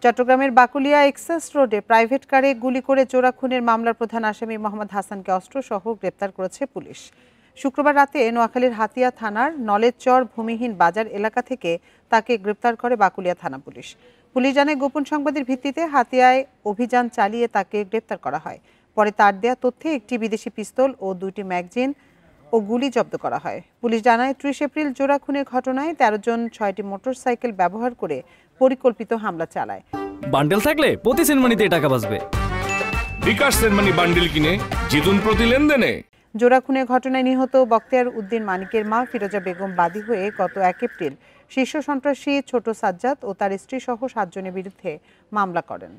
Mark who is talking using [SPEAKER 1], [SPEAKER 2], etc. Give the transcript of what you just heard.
[SPEAKER 1] চট্টগ্রামের বাকুলিয়া এক্সেস রোডে প্রাইভেট কারে গুলি করে চোরা খুনের মামলার প্রধান আসামি মোহাম্মদ হাসানকে অস্ত্রসহ গ্রেপ্তার করেছে পুলিশ। শুক্রবার রাতে নোয়াখালীর হাতিয়া থানার নলেজচর ভূমিহীন বাজার এলাকা থেকে তাকে গ্রেপ্তার করে বাকুলিয়া থানা পুলিশ। পুলিশ জানায়, গোপন সংবাদের ভিত্তিতে হাতিয়ায় অভিযান চালিয়ে তাকে গ্রেপ্তার করা হয়। পরে তার দেয়া তথ্যে একটি বিদেশি পিস্তল ও 2টি ম্যাগাজিন ও গুলি জব্দ করা হয়। পুলিশ জানায়, 30 এপ্রিল চোরা খুনের ঘটনায় 13 জন 6টি মোটরসাইকেল ব্যবহার করে পরিকল্পিত হামলা চালায়।
[SPEAKER 2] বান্ডেল থাকলে প্রতি সেনমানিতে টাকা বাঁচবে।
[SPEAKER 3] বিকাশ সেনমানি বান্ডেল কিনে জিতুন প্রতি লেনদেনে।
[SPEAKER 1] জোড়া খুনের ঘটনায় নিহত বখতিয়ার উদ্দিন মানিকের মা ফিরোজা বেগম বাদী হয়ে গত 1 এপ্রিল শীর্ষ সন্ত্রাসী ছোট সাজ্জাদ ও তার স্ত্রী সহ 7 জনের বিরুদ্ধে মামলা করেন।